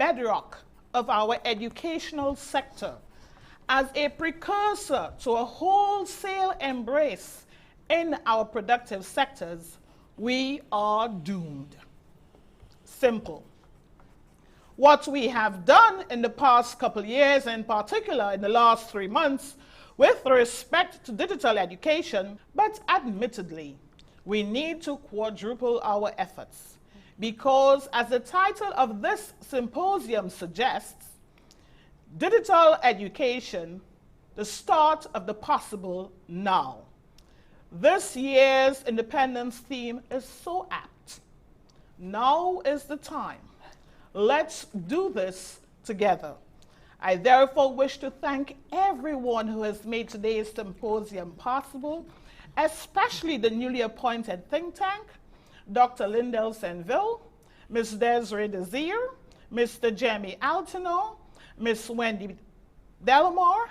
bedrock of our educational sector, as a precursor to a wholesale embrace in our productive sectors, we are doomed. Simple. What we have done in the past couple years, in particular in the last 3 months, with respect to digital education, but admittedly, we need to quadruple our efforts because, as the title of this symposium suggests, digital education, the start of the possible now. This year's Independence theme is so apt. Now is the time. Let's do this together. I therefore wish to thank everyone who has made today's symposium possible, especially the newly appointed think tank, Dr. Lindell Senville, Ms. Desiree Desir, Mr. Jamie Altino, Ms. Wendy Delamore,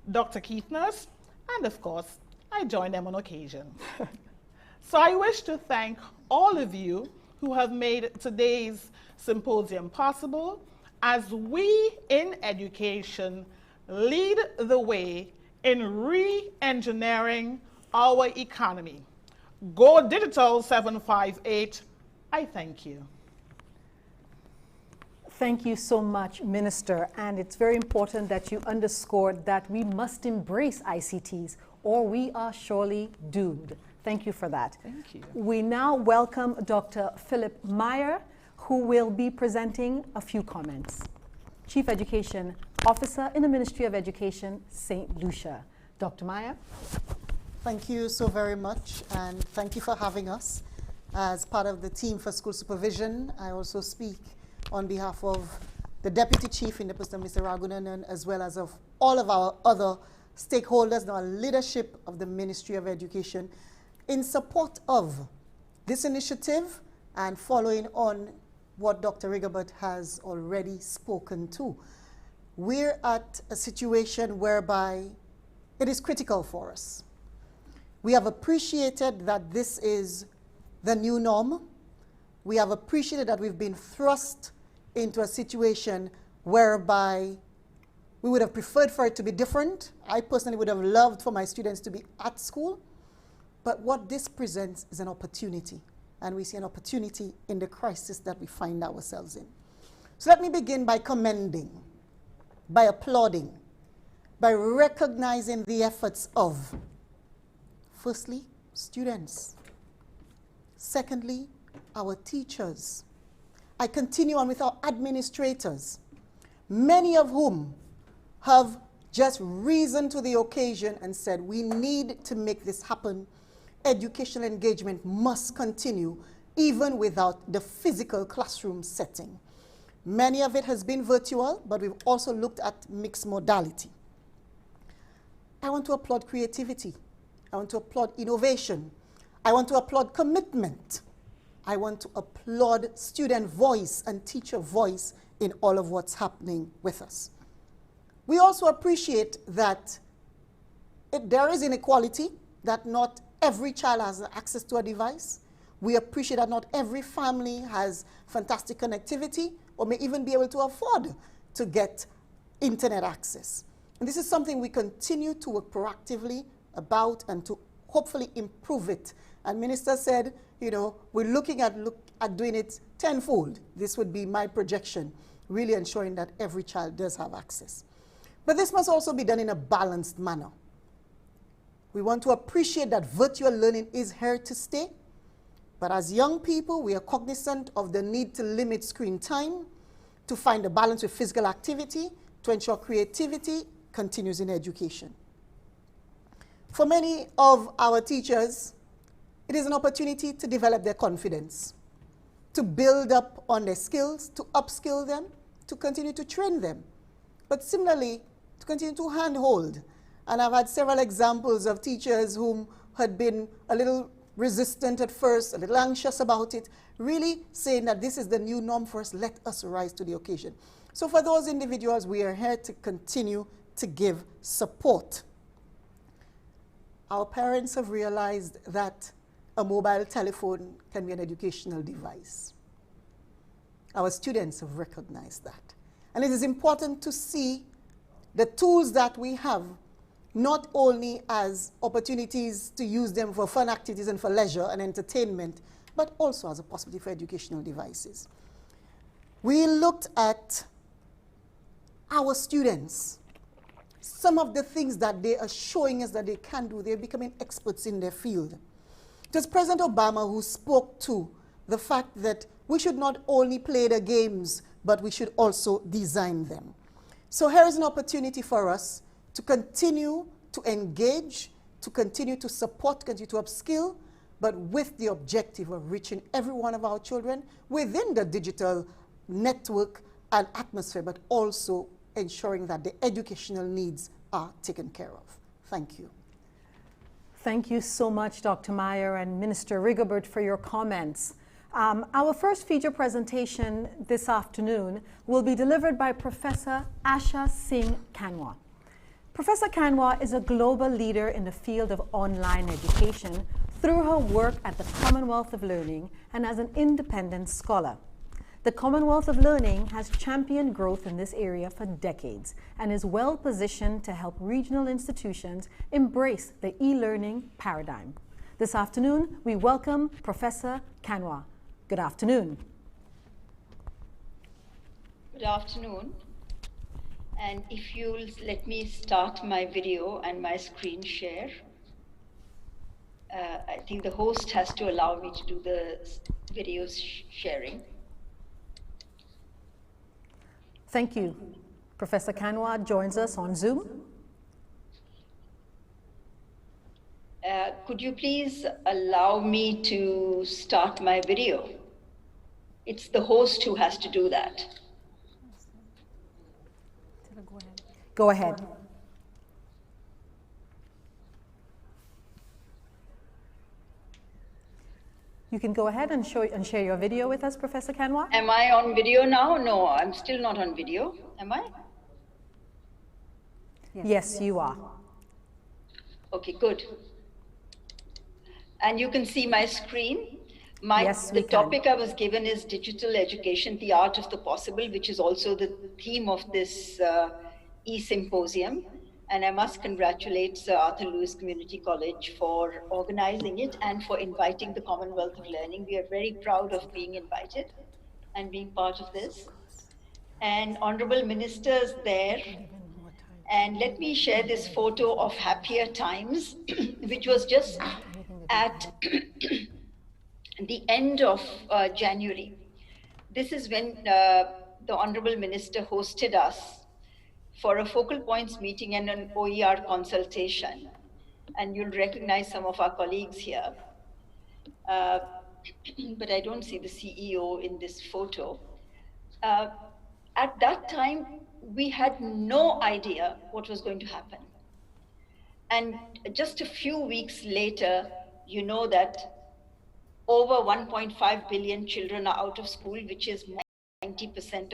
Dr. Keith Nurse, and of course, I join them on occasion. So I wish to thank all of you who have made today's symposium possible as we in education lead the way in re-engineering our economy. Go Digital 758, I thank you. Thank you so much, Minister. And it's very important that you underscored that we must embrace ICTs or we are surely doomed. Thank you for that. Thank you. We now welcome Dr. Philip Meyer, who will be presenting a few comments. Chief Education Officer in the Ministry of Education, St. Lucia. Dr. Meyer. Thank you so very much, and thank you for having us. As part of the team for school supervision, I also speak on behalf of the Deputy Chief in the person of Mr. Ragunanan, as well as of all of our other stakeholders and our leadership of the Ministry of Education in support of this initiative and following on what Dr. Rigobert has already spoken to. We're at a situation whereby it is critical for us. We have appreciated that this is the new norm. We have appreciated that we've been thrust into a situation whereby we would have preferred for it to be different. I personally would have loved for my students to be at school. But what this presents is an opportunity. And we see an opportunity in the crisis that we find ourselves in. So let me begin by commending, by applauding, by recognizing the efforts of, firstly, students. Secondly, our teachers. I continue on with our administrators, many of whom have just risen to the occasion and said, we need to make this happen. Educational engagement must continue even without the physical classroom setting. Many of it has been virtual, but we've also looked at mixed modality. I want to applaud creativity. I want to applaud innovation. I want to applaud commitment. I want to applaud student voice and teacher voice in all of what's happening with us. We also appreciate that there is inequality, that not every child has access to a device. We appreciate that not every family has fantastic connectivity or may even be able to afford to get internet access. And this is something we continue to work proactively about and to hopefully improve it. And Minister said, you know, we're looking at doing it tenfold. This would be my projection, really ensuring that every child does have access. But this must also be done in a balanced manner. We want to appreciate that virtual learning is here to stay. But as young people, we are cognizant of the need to limit screen time, to find a balance with physical activity, to ensure creativity continues in education. For many of our teachers, it is an opportunity to develop their confidence, to build up on their skills, to upskill them, to continue to train them, but similarly, to continue to handhold. And I've had several examples of teachers whom had been a little resistant at first, a little anxious about it, really saying that this is the new norm for us, let us rise to the occasion. So for those individuals, we are here to continue to give support. Our parents have realized that a mobile telephone can be an educational device. Our students have recognized that. And it is important to see the tools that we have not only as opportunities to use them for fun activities and for leisure and entertainment, but also as a possibility for educational devices. We looked at our students, some of the things that they are showing us that they can do. They're becoming experts in their field. It was President Obama who spoke to the fact that we should not only play the games, but we should also design them. So here is an opportunity for us to continue to engage, to continue to support, continue to upskill, but with the objective of reaching every one of our children within the digital network and atmosphere, but also ensuring that the educational needs are taken care of. Thank you. Thank you so much, Dr. Meyer and Minister Rigobert, for your comments. Our first feature presentation this afternoon will be delivered by Professor Asha Singh Kanwa. Professor Kanwa is a global leader in the field of online education through her work at the Commonwealth of Learning and as an independent scholar. The Commonwealth of Learning has championed growth in this area for decades and is well positioned to help regional institutions embrace the e-learning paradigm. This afternoon, we welcome Professor Kanwa. Good afternoon. Good afternoon. And if you'll let me start my video and my screen share. I think the host has to allow me to do the video sharing. Thank you. Professor Kanwa joins us on Zoom. Could you please allow me to start my video? It's the host who has to do that. Go ahead. You can go ahead and share your video with us, Professor Kanwa. Am I on video now? No, I'm still not on video. Am I? Yes, you are. Okay, good. And you can see my screen. Yes, we the can. topic I was given is digital education, the art of the possible, which is also the theme of this e-symposium. And I must congratulate Sir Arthur Lewis Community College for organizing it and for inviting the Commonwealth of Learning. We are very proud of being invited and being part of this. And honorable ministers there. And let me share this photo of happier times, which was just at the end of January. This is when the honorable minister hosted us for a focal points meeting and an OER consultation. And you'll recognize some of our colleagues here. But I don't see the CEO in this photo. At that time, we had no idea what was going to happen. And just a few weeks later, you know that over 1.5 billion children are out of school, which is 90%